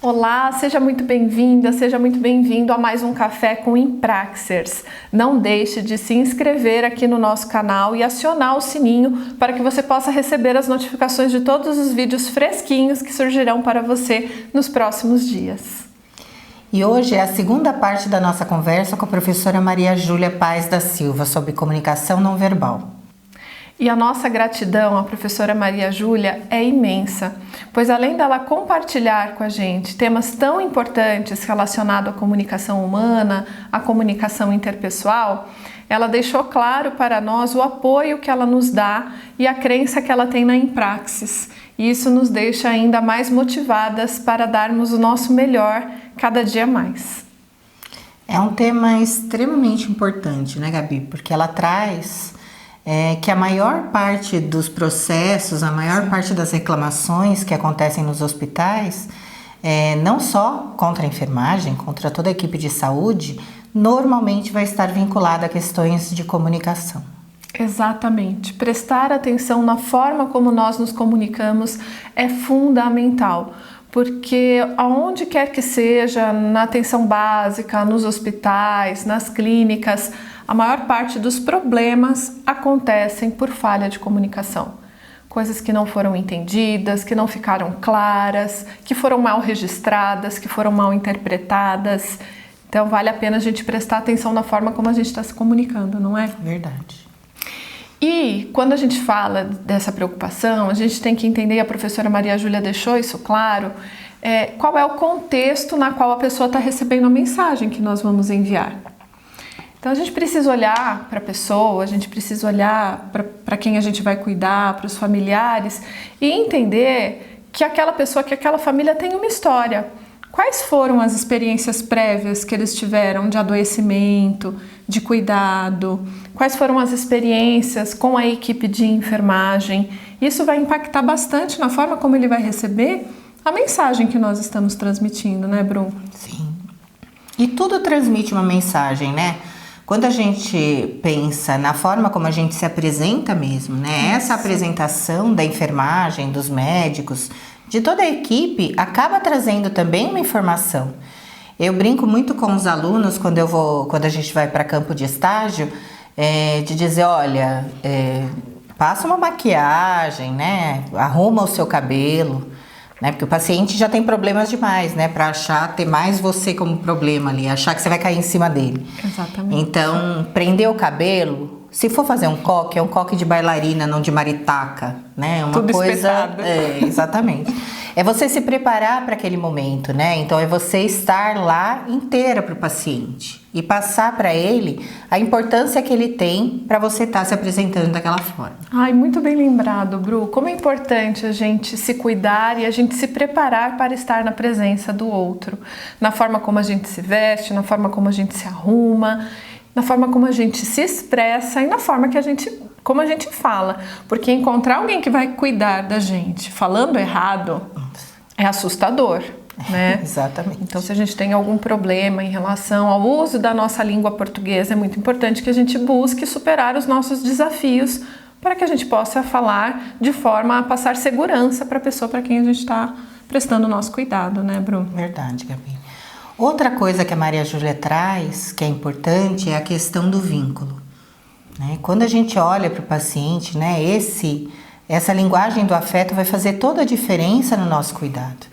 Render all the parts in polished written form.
Olá, seja muito bem-vinda, seja muito bem-vindo a mais um Café com Impraxers. Não deixe de se inscrever aqui no nosso canal e acionar o sininho para que você possa receber as notificações de todos os vídeos fresquinhos que surgirão para você nos próximos dias. E hoje é a segunda parte da nossa conversa com a professora Maria Júlia Paes da Silva sobre comunicação não verbal. E a nossa gratidão à professora Maria Júlia é imensa, pois além dela compartilhar com a gente temas tão importantes relacionados à comunicação humana, à comunicação interpessoal, ela deixou claro para nós o apoio que ela nos dá e a crença que ela tem na Impraxis. E isso nos deixa ainda mais motivadas para darmos o nosso melhor cada dia mais. É um tema extremamente importante, né, Gabi? Porque ela traz que a maior parte dos processos, a maior parte das reclamações que acontecem nos hospitais, não só contra a enfermagem, contra toda a equipe de saúde, normalmente vai estar vinculada a questões de comunicação. Exatamente. Prestar atenção na forma como nós nos comunicamos é fundamental, porque aonde quer que seja, na atenção básica, nos hospitais, nas clínicas, a maior parte dos problemas acontecem por falha de comunicação. Coisas que não foram entendidas, que não ficaram claras, que foram mal registradas, que foram mal interpretadas. Então vale a pena a gente prestar atenção na forma como a gente está se comunicando, não é? Verdade. E quando a gente fala dessa preocupação, a gente tem que entender, e a professora Maria Júlia deixou isso claro, qual é o contexto na qual a pessoa está recebendo a mensagem que nós vamos enviar. Então a gente precisa olhar para a pessoa, a gente precisa olhar para quem a gente vai cuidar, para os familiares e entender que aquela pessoa, que aquela família tem uma história. Quais foram as experiências prévias que eles tiveram de adoecimento, de cuidado? Quais foram as experiências com a equipe de enfermagem? Isso vai impactar bastante na forma como ele vai receber a mensagem que nós estamos transmitindo, né, Bru? Sim. E tudo transmite uma mensagem, né? Quando a gente pensa na forma como a gente se apresenta mesmo, né? Essa apresentação da enfermagem, dos médicos, de toda a equipe, acaba trazendo também uma informação. Eu brinco muito com os alunos quando a gente vai para campo de estágio, de dizer, olha, passa uma maquiagem, né? Arruma o seu cabelo, né? Porque o paciente já tem problemas demais, né? Para ter mais você como problema ali, achar que você vai cair em cima dele. Exatamente. Então, prender o cabelo, se for fazer um coque, é um coque de bailarina, não de maritaca, né? Uma tudo coisa, espetado. Exatamente. É você se preparar para aquele momento, né? Então é você estar lá inteira para o paciente e passar para ele a importância que ele tem para você estar se apresentando daquela forma. Ai, muito bem lembrado, Bru. Como é importante a gente se cuidar e a gente se preparar para estar na presença do outro. Na forma como a gente se veste, na forma como a gente se arruma, na forma como a gente se expressa e na forma como a gente fala. Porque encontrar alguém que vai cuidar da gente falando errado é assustador, né? Exatamente. Então, se a gente tem algum problema em relação ao uso da nossa língua portuguesa, é muito importante que a gente busque superar os nossos desafios para que a gente possa falar de forma a passar segurança para a pessoa para quem a gente está prestando o nosso cuidado, né, Bru? Verdade, Gabi. Outra coisa que a Maria Júlia traz, que é importante, é a questão do vínculo. Né? Quando a gente olha para o paciente, né, essa linguagem do afeto vai fazer toda a diferença no nosso cuidado.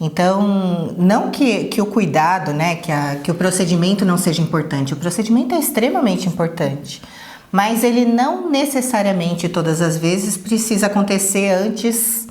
Então, não que o cuidado, né, que o procedimento não seja importante, o procedimento é extremamente importante, mas ele não necessariamente todas as vezes precisa acontecer antes,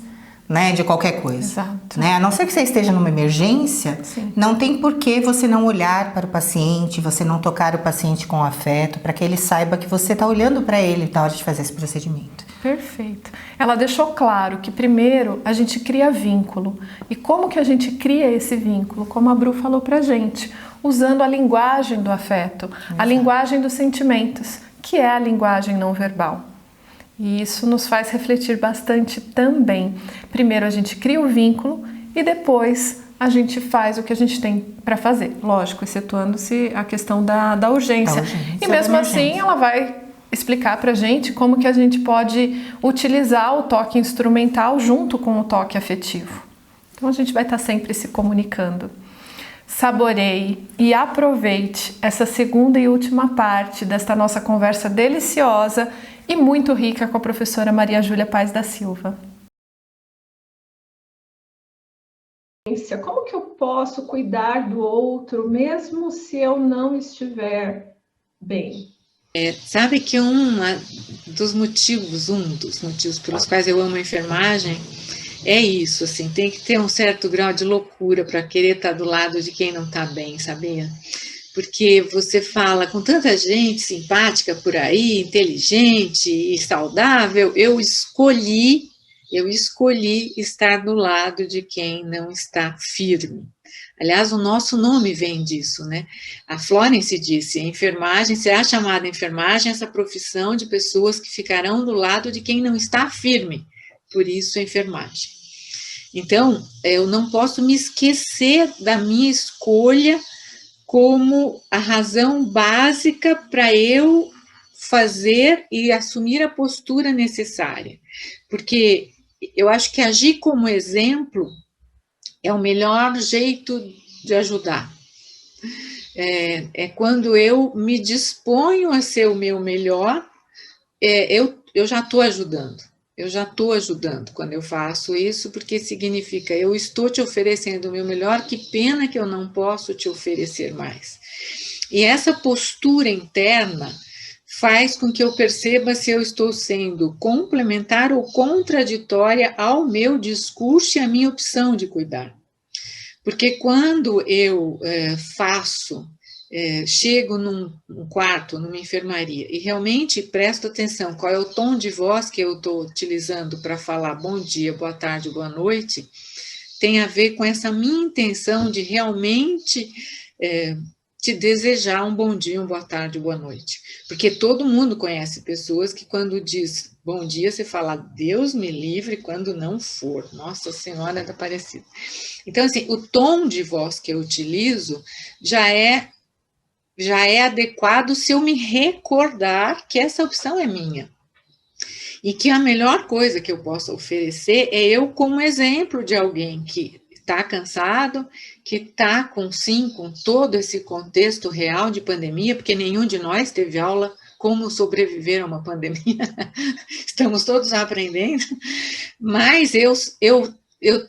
né, de qualquer coisa. Exato. Né? A não ser que você esteja numa emergência, Sim. Não tem por que você não olhar para o paciente, você não tocar o paciente com afeto, para que ele saiba que você está olhando para ele na hora de fazer esse procedimento. Perfeito. Ela deixou claro que primeiro a gente cria vínculo. E como que a gente cria esse vínculo? Como a Bru falou pra gente, usando a linguagem do afeto, a linguagem dos sentimentos, que é a linguagem não verbal. E isso nos faz refletir bastante também. Primeiro a gente cria o vínculo e depois a gente faz o que a gente tem para fazer. Lógico, excetuando-se a questão da urgência. E mesmo assim ela vai explicar pra gente como que a gente pode utilizar o toque instrumental junto com o toque afetivo. Então a gente vai estar sempre se comunicando. Saboreie e aproveite essa segunda e última parte desta nossa conversa deliciosa e muito rica com a professora Maria Júlia Paz da Silva. Como que eu posso cuidar do outro mesmo se eu não estiver bem? Sabe que um dos motivos pelos quais eu amo a enfermagem é isso, assim, tem que ter um certo grau de loucura para querer estar do lado de quem não está bem, sabia? Porque você fala com tanta gente simpática por aí, inteligente e saudável, eu escolhi estar do lado de quem não está firme. Aliás, o nosso nome vem disso, né? A Florence disse, a enfermagem, será chamada enfermagem essa profissão de pessoas que ficarão do lado de quem não está firme. Por isso, a enfermagem. Então, eu não posso me esquecer da minha escolha como a razão básica para eu fazer e assumir a postura necessária. Porque eu acho que agir como exemplo é o melhor jeito de ajudar. É quando eu me disponho a ser o meu melhor, eu já estou ajudando. Eu já estou ajudando quando eu faço isso, porque significa eu estou te oferecendo o meu melhor, que pena que eu não posso te oferecer mais. E essa postura interna faz com que eu perceba se eu estou sendo complementar ou contraditória ao meu discurso e à minha opção de cuidar. Porque quando eu chego num quarto, numa enfermaria, e realmente presto atenção qual é o tom de voz que eu estou utilizando para falar bom dia, boa tarde, boa noite, tem a ver com essa minha intenção de realmente te desejar um bom dia, uma boa tarde, boa noite. Porque todo mundo conhece pessoas que quando diz bom dia, você fala Deus me livre quando não for. Nossa Senhora da Aparecida. Então, assim, o tom de voz que eu utilizo já é adequado se eu me recordar que essa opção é minha. E que a melhor coisa que eu posso oferecer é eu como exemplo de alguém que está cansado, que está com todo esse contexto real de pandemia, porque nenhum de nós teve aula como sobreviver a uma pandemia. Estamos todos aprendendo. Mas eu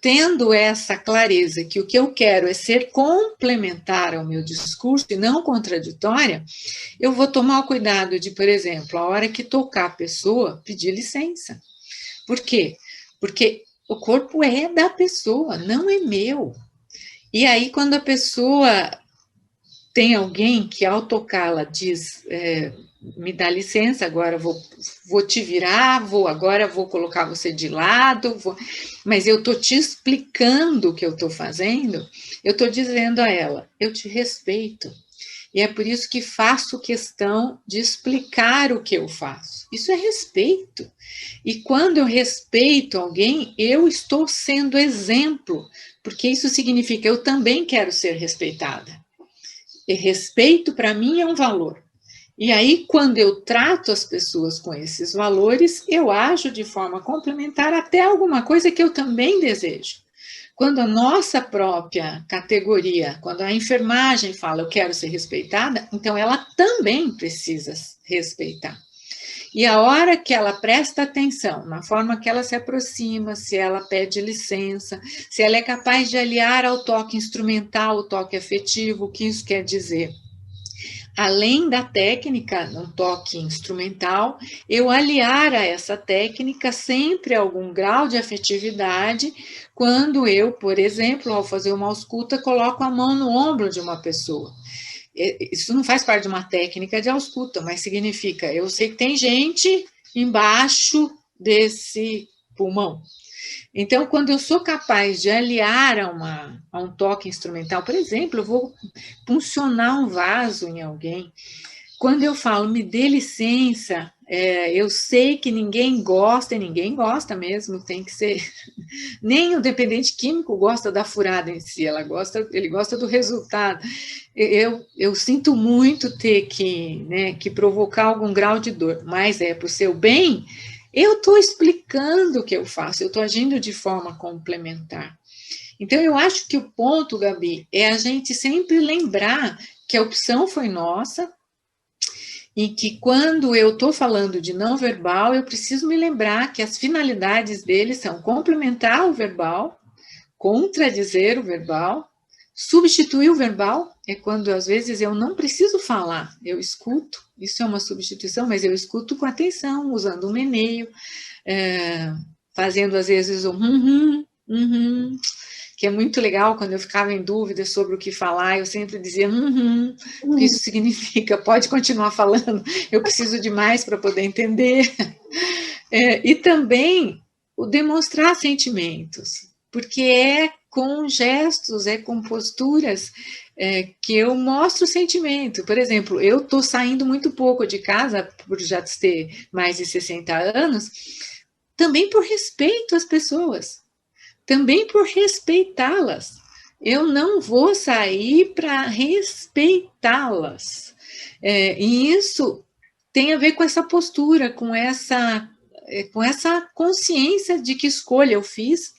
tendo essa clareza que o que eu quero é ser complementar ao meu discurso e não contraditória, eu vou tomar o cuidado de, por exemplo, a hora que tocar a pessoa, pedir licença. Por quê? Porque o corpo é da pessoa, não é meu. E aí, quando a pessoa tem alguém que, ao tocá-la, diz... me dá licença, agora vou te virar, agora vou colocar você de lado, mas eu estou te explicando o que eu estou fazendo, eu estou dizendo a ela, eu te respeito, e é por isso que faço questão de explicar o que eu faço. Isso é respeito, e quando eu respeito alguém, eu estou sendo exemplo, porque isso significa eu também quero ser respeitada, e respeito para mim é um valor. E aí, quando eu trato as pessoas com esses valores, eu ajo de forma complementar até alguma coisa que eu também desejo. Quando a nossa própria categoria, quando a enfermagem fala eu quero ser respeitada, então ela também precisa respeitar. E a hora que ela presta atenção na forma que ela se aproxima, se ela pede licença, se ela é capaz de aliar ao toque instrumental, o toque afetivo, o que isso quer dizer? Além da técnica, no toque instrumental, eu aliar a essa técnica sempre algum grau de afetividade, quando eu, por exemplo, ao fazer uma ausculta, coloco a mão no ombro de uma pessoa. Isso não faz parte de uma técnica de ausculta, mas significa, eu sei que tem gente embaixo desse pulmão. Então, quando eu sou capaz de aliar a um toque instrumental, por exemplo, eu vou puncionar um vaso em alguém. Quando eu falo, me dê licença, eu sei que ninguém gosta, e ninguém gosta mesmo, tem que ser... Nem o dependente químico gosta da furada em si, ele gosta do resultado. Eu sinto muito ter que provocar algum grau de dor, mas é para o seu bem... Eu estou explicando o que eu faço, eu estou agindo de forma complementar. Então, eu acho que o ponto, Gabi, é a gente sempre lembrar que a opção foi nossa e que quando eu estou falando de não verbal, eu preciso me lembrar que as finalidades dele são complementar o verbal, contradizer o verbal, substituir o verbal, é quando às vezes eu não preciso falar, eu escuto, isso é uma substituição, mas eu escuto com atenção, usando um meneio, fazendo às vezes um que é muito legal. Quando eu ficava em dúvida sobre o que falar, eu sempre dizia porque isso significa, pode continuar falando, eu preciso de mais para poder entender. E também o demonstrar sentimentos, porque é com gestos, é com posturas que eu mostro o sentimento. Por exemplo, eu estou saindo muito pouco de casa, por já ter mais de 60 anos, também por respeito às pessoas, também por respeitá-las. Eu não vou sair para respeitá-las. E isso tem a ver com essa postura, com essa consciência de que escolha eu fiz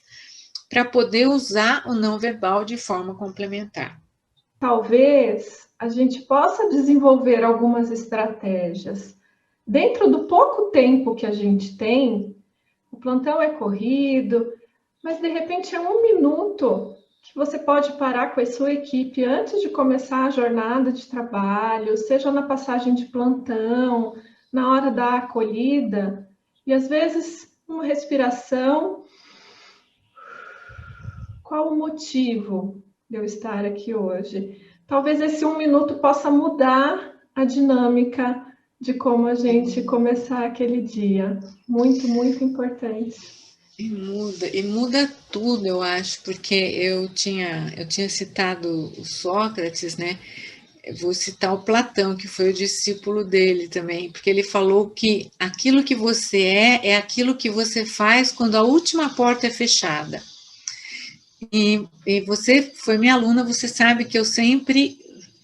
para poder usar o não verbal de forma complementar. Talvez a gente possa desenvolver algumas estratégias. Dentro do pouco tempo que a gente tem, o plantão é corrido, mas de repente é 1 minuto que você pode parar com a sua equipe antes de começar a jornada de trabalho, seja na passagem de plantão, na hora da acolhida, e às vezes uma respiração. Qual o motivo de eu estar aqui hoje? Talvez esse 1 minuto possa mudar a dinâmica de como a gente começar aquele dia. Muito, muito importante. E muda tudo, eu acho, porque eu tinha citado o Sócrates, né? Eu vou citar o Platão, que foi o discípulo dele também, porque ele falou que aquilo que você é aquilo que você faz quando a última porta é fechada. E você foi minha aluna, você sabe que eu sempre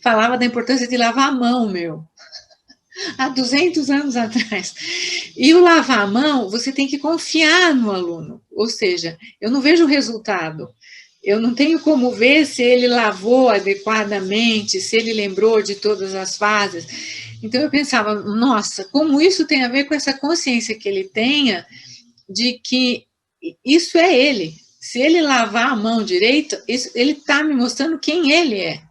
falava da importância de lavar a mão, há 200 anos atrás. E o lavar a mão, você tem que confiar no aluno, ou seja, eu não vejo o resultado, eu não tenho como ver se ele lavou adequadamente, se ele lembrou de todas as fases. Então eu pensava, nossa, como isso tem a ver com essa consciência que ele tenha de que isso é ele. Se ele lavar a mão direito, ele está me mostrando quem ele é,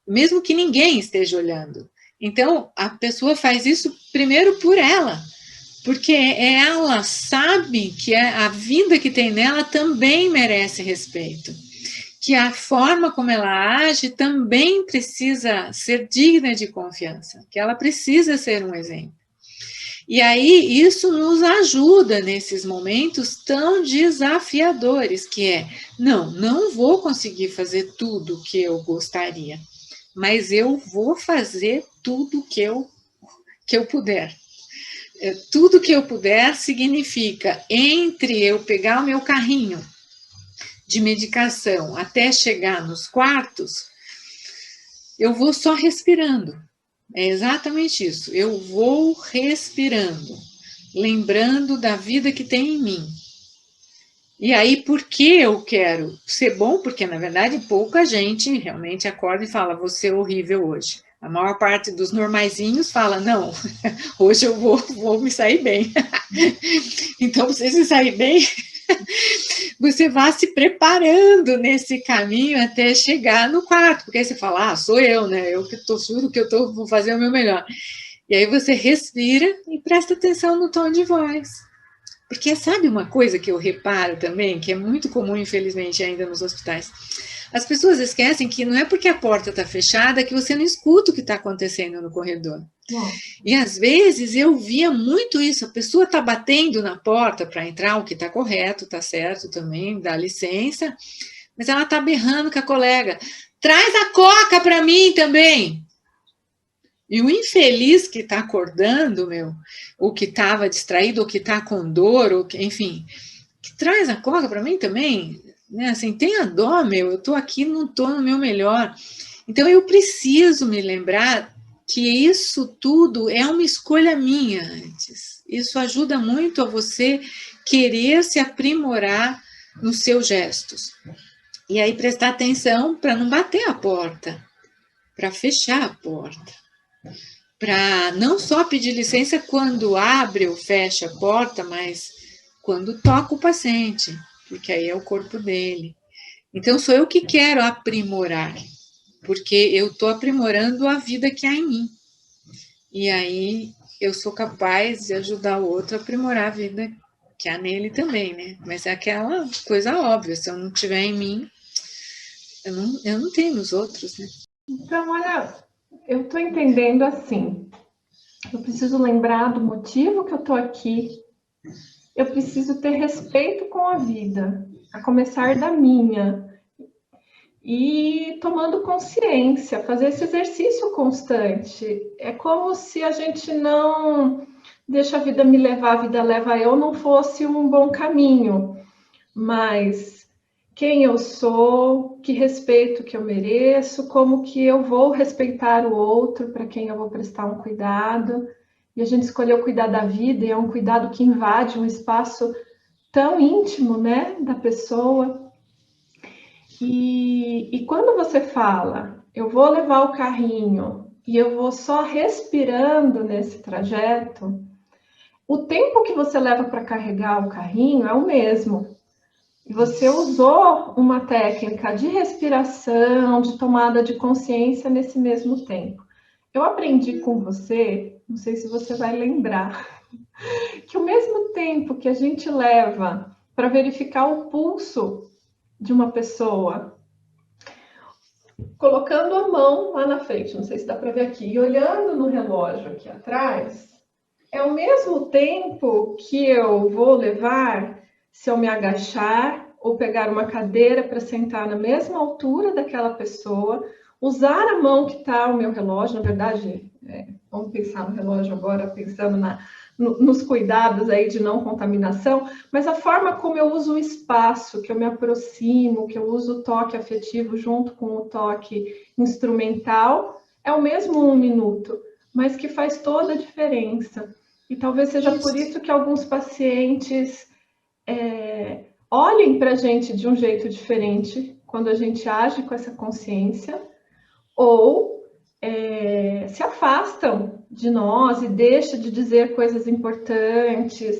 mesmo que ninguém esteja olhando. Então, a pessoa faz isso primeiro por ela, porque ela sabe que a vida que tem nela também merece respeito, que a forma como ela age também precisa ser digna de confiança, que ela precisa ser um exemplo. E aí, isso nos ajuda nesses momentos tão desafiadores, que não vou conseguir fazer tudo o que eu gostaria, mas eu vou fazer tudo que eu puder. Tudo que eu puder significa, entre eu pegar o meu carrinho de medicação até chegar nos quartos, eu vou só respirando. É exatamente isso. Eu vou respirando, lembrando da vida que tem em mim. E aí, por que eu quero ser bom? Porque, na verdade, pouca gente realmente acorda e fala, você é horrível hoje. A maior parte dos normaizinhos fala, não, hoje eu vou me sair bem. Então, para você se sair bem, você vai se preparando nesse caminho até chegar no quarto, porque aí você fala, sou eu, né? Eu que juro que vou fazer o meu melhor. E aí você respira e presta atenção no tom de voz. Porque sabe uma coisa que eu reparo também, que é muito comum, infelizmente, ainda nos hospitais? As pessoas esquecem que não é porque a porta está fechada que você não escuta o que está acontecendo no corredor. E às vezes eu via muito isso, a pessoa está batendo na porta para entrar, o que está correto, está certo também, dá licença, mas ela está berrando com a colega, traz a coca para mim também. E o infeliz que está acordando, ou que estava distraído, ou que está com dor, ou que, enfim, que traz a coca para mim também, né? Assim, tenha dó, eu estou aqui, não estou no meu melhor. Então, eu preciso me lembrar que isso tudo é uma escolha minha antes. Isso ajuda muito a você querer se aprimorar nos seus gestos. E aí prestar atenção para não bater a porta, para fechar a porta, para não só pedir licença quando abre ou fecha a porta, mas quando toca o paciente, porque aí é o corpo dele. Então sou eu que quero aprimorar, porque eu estou aprimorando a vida que há em mim. E aí eu sou capaz de ajudar o outro a aprimorar a vida que há nele também, né? Mas é aquela coisa óbvia, se eu não tiver em mim, eu não tenho nos outros, né? Então, olha, eu estou entendendo assim. Eu preciso lembrar do motivo que eu estou aqui. Eu preciso ter respeito com a vida, a começar da minha. E tomando consciência, fazer esse exercício constante. É como se a gente não deixa a vida me levar, a vida leva eu, não fosse um bom caminho. Mas quem eu sou, que respeito que eu mereço, como que eu vou respeitar o outro, para quem eu vou prestar um cuidado. E a gente escolheu cuidar da vida, e é um cuidado que invade um espaço tão íntimo, né, da pessoa. E quando você fala, eu vou levar o carrinho e eu vou só respirando nesse trajeto, o tempo que você leva para carregar o carrinho é o mesmo. E você usou uma técnica de respiração, de tomada de consciência nesse mesmo tempo. Eu aprendi com você, não sei se você vai lembrar, que o mesmo tempo que a gente leva para verificar o pulso de uma pessoa, colocando a mão lá na frente, não sei se dá para ver aqui, e olhando no relógio aqui atrás, é o mesmo tempo que eu vou levar se eu me agachar ou pegar uma cadeira para sentar na mesma altura daquela pessoa, usar a mão que está o meu relógio, na verdade, vamos pensar no relógio agora, pensando nos cuidados aí de não contaminação, mas a forma como eu uso o espaço, que eu me aproximo, que eu uso o toque afetivo junto com o toque instrumental, é o mesmo 1 minuto, mas que faz toda a diferença. E talvez seja por isso que alguns pacientes olhem para a gente de um jeito diferente quando a gente age com essa consciência, ou se afastam de nós e deixam de dizer coisas importantes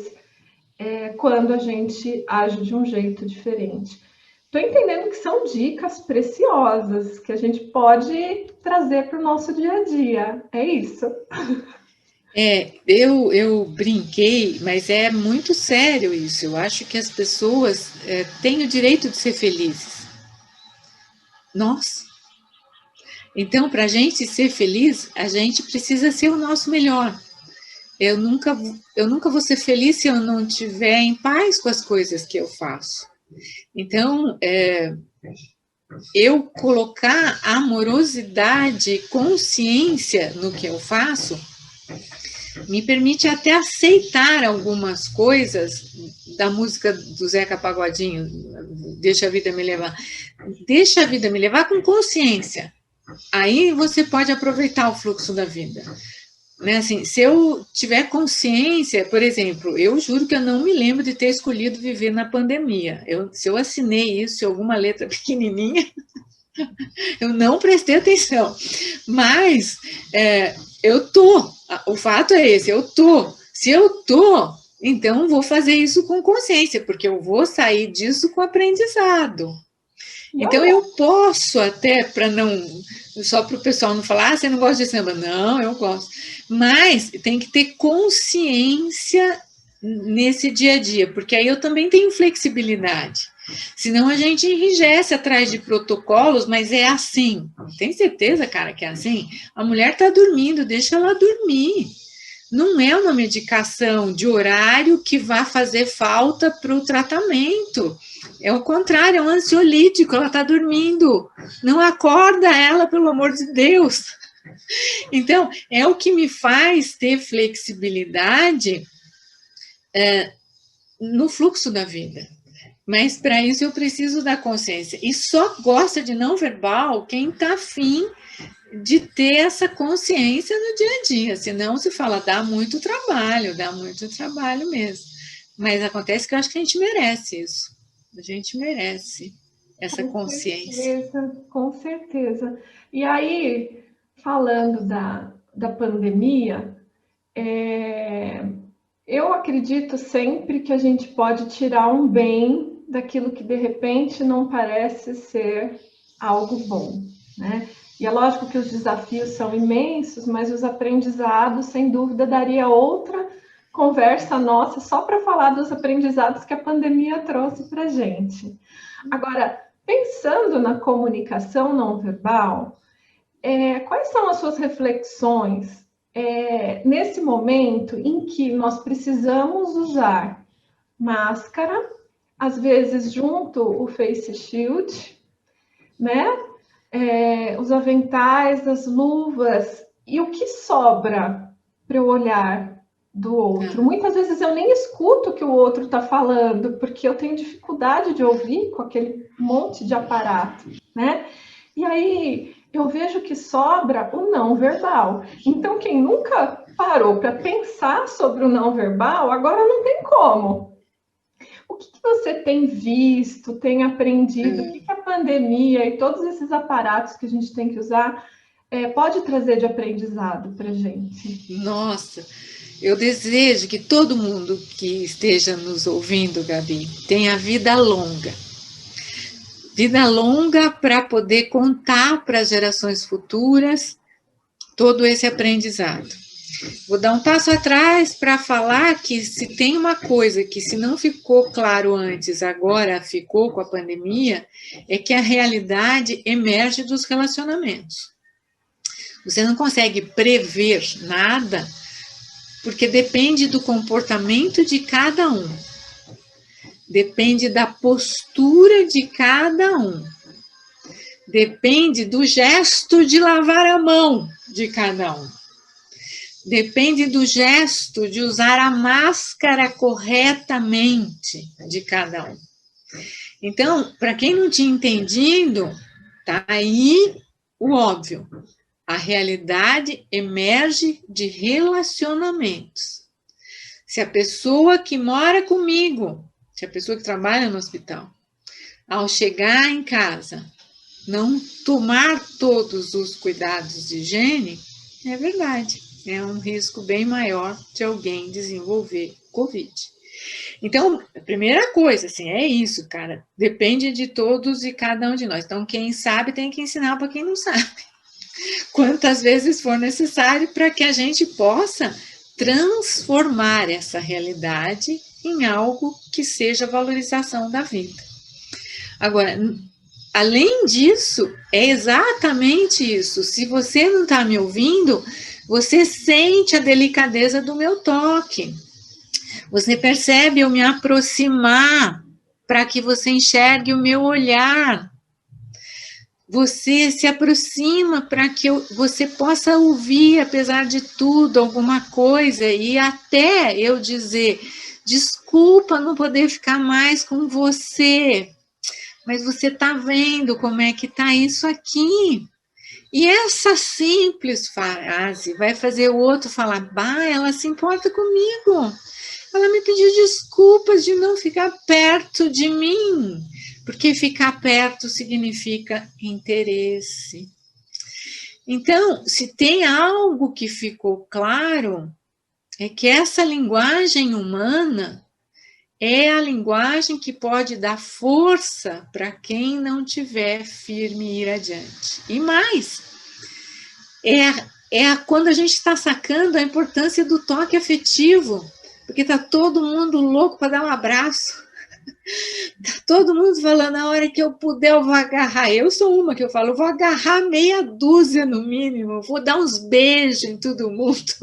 quando a gente age de um jeito diferente. Estou entendendo que são dicas preciosas que a gente pode trazer para o nosso dia a dia. É isso? Eu brinquei, mas é muito sério isso. Eu acho que as pessoas têm o direito de ser felizes. Nós. Então, para a gente ser feliz, a gente precisa ser o nosso melhor. Eu nunca vou ser feliz se eu não estiver em paz com as coisas que eu faço. Então, eu colocar amorosidade, consciência no que eu faço, me permite até aceitar algumas coisas da música do Zeca Pagodinho, Deixa a Vida Me Levar. Deixa a vida me levar com consciência. Aí você pode aproveitar o fluxo da vida. Né? Assim, se eu tiver consciência, por exemplo, eu juro que eu não me lembro de ter escolhido viver na pandemia. Se eu assinei isso em alguma letra pequenininha, eu não prestei atenção. Mas eu tô. O fato é esse, eu tô. Se eu tô, então vou fazer isso com consciência, porque eu vou sair disso com aprendizado. Então eu posso até, para não, só para o pessoal não falar, você não gosta de samba? Não, eu gosto. Mas tem que ter consciência nesse dia a dia, porque aí eu também tenho flexibilidade. Senão a gente enrijece atrás de protocolos, mas é assim. Tem certeza, cara, que é assim? A mulher está dormindo, deixa ela dormir. Não é uma medicação de horário que vai fazer falta para o tratamento. É o contrário, é um ansiolítico, ela está dormindo. Não acorda ela, pelo amor de Deus. Então, é o que me faz ter flexibilidade no fluxo da vida. Mas para isso eu preciso da consciência. E só gosta de não verbal quem está afim de ter essa consciência no dia a dia. Senão se fala, dá muito trabalho mesmo. Mas acontece que eu acho que a gente merece isso. A gente merece. essa consciência. Certeza, com certeza. E aí, falando da pandemia, eu acredito sempre que a gente pode tirar um bem daquilo que de repente não parece ser algo bom, né? E é lógico que os desafios são imensos, mas os aprendizados, sem dúvida, daria outra conversa nossa só para falar dos aprendizados que a pandemia trouxe para a gente. Agora, pensando na comunicação não verbal, quais são as suas reflexões nesse momento em que nós precisamos usar máscara, às vezes junto o face shield, né? Os aventais, as luvas, e o que sobra para eu olhar do outro? Muitas vezes eu nem escuto o que o outro está falando, porque eu tenho dificuldade de ouvir com aquele monte de aparato, né? E aí eu vejo que sobra o não verbal. Então, quem nunca parou para pensar sobre o não verbal, agora não tem como. O que você tem visto, tem aprendido? O que a pandemia e todos esses aparatos que a gente tem que usar pode trazer de aprendizado para a gente? Nossa, eu desejo que todo mundo que esteja nos ouvindo, Gabi, tenha vida longa. Vida longa para poder contar para as gerações futuras todo esse aprendizado. Vou dar um passo atrás para falar que se tem uma coisa que se não ficou claro antes, agora ficou com a pandemia, é que a realidade emerge dos relacionamentos. Você não consegue prever nada, porque depende do comportamento de cada um. Depende da postura de cada um. Depende do gesto de lavar a mão de cada um. Depende do gesto de usar a máscara corretamente de cada um. Então, para quem não tinha entendido, tá aí o óbvio. A realidade emerge de relacionamentos. Se a pessoa que mora comigo, se a pessoa que trabalha no hospital, ao chegar em casa, não tomar todos os cuidados de higiene, é verdade, é um risco bem maior de alguém desenvolver Covid. Então, a primeira coisa, assim, é isso, cara, depende de todos e cada um de nós. Então, quem sabe tem que ensinar para quem não sabe. Quantas vezes for necessário para que a gente possa transformar essa realidade em algo que seja valorização da vida. Agora, além disso, é exatamente isso. Se você não está me ouvindo, você sente a delicadeza do meu toque. Você percebe eu me aproximar para que você enxergue o meu olhar. Você se aproxima para que você possa ouvir, apesar de tudo, alguma coisa, e até eu dizer, desculpa não poder ficar mais com você, mas você está vendo como é que está isso aqui. E essa simples frase vai fazer o outro falar, bah, ela se importa comigo, ela me pediu desculpas de não ficar perto de mim, porque ficar perto significa interesse. Então, se tem algo que ficou claro, é que essa linguagem humana é a linguagem que pode dar força para quem não tiver firme e ir adiante. E mais, quando a gente está sacando a importância do toque afetivo, porque está todo mundo louco para dar um abraço. Tá todo mundo falando, na hora que eu puder eu vou agarrar. Eu sou uma que eu falo, eu vou agarrar meia dúzia no mínimo, vou dar uns beijos em todo mundo.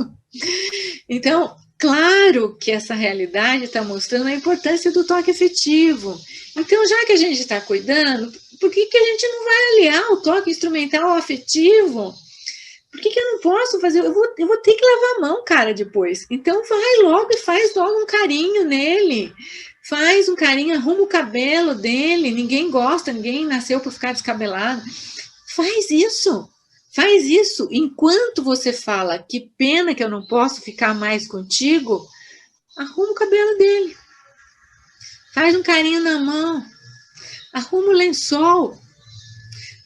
Então, claro que essa realidade está mostrando a importância do toque afetivo. Então, já que a gente está cuidando, por que a gente não vai aliar o toque instrumental ao afetivo? Por que eu não posso fazer? Eu vou ter que lavar a mão, cara, depois. Então, vai logo e faz logo um carinho nele. Faz um carinho, arruma o cabelo dele. Ninguém gosta, ninguém nasceu para ficar descabelado. Faz isso. Faz isso. Enquanto você fala, que pena que eu não posso ficar mais contigo, arruma o cabelo dele. Faz um carinho na mão. Arruma o lençol.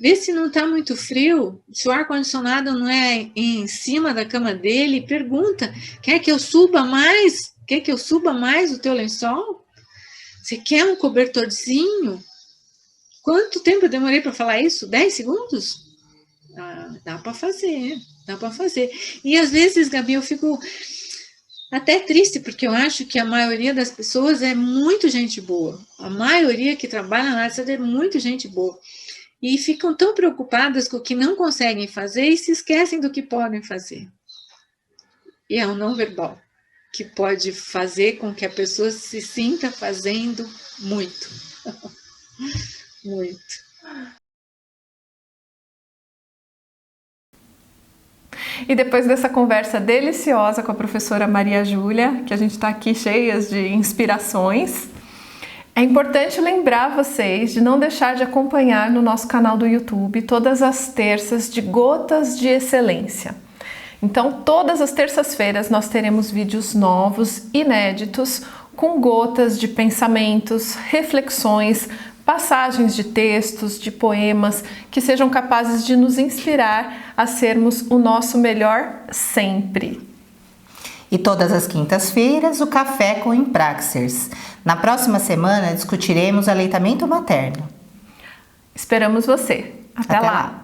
Vê se não está muito frio, se o ar-condicionado não é em cima da cama dele, pergunta, quer que eu suba mais? Quer que eu suba mais o teu lençol? Você quer um cobertorzinho? Quanto tempo eu demorei para falar isso? 10 segundos? Ah, dá para fazer, dá para fazer. E às vezes, Gabi, eu fico até triste, porque eu acho que a maioria das pessoas é muito gente boa. A maioria que trabalha na área é muito gente boa. E ficam tão preocupadas com o que não conseguem fazer e se esquecem do que podem fazer. E é o não verbal, que pode fazer com que a pessoa se sinta fazendo muito. Muito. E depois dessa conversa deliciosa com a professora Maria Júlia, que a gente está aqui cheias de inspirações, é importante lembrar vocês de não deixar de acompanhar no nosso canal do YouTube todas as terças de Gotas de Excelência. Então, todas as terças-feiras nós teremos vídeos novos, inéditos, com gotas de pensamentos, reflexões, passagens de textos, de poemas, que sejam capazes de nos inspirar a sermos o nosso melhor sempre. E todas as quintas-feiras, o Café com Empraxers. Na próxima semana, discutiremos aleitamento materno. Esperamos você. Até lá!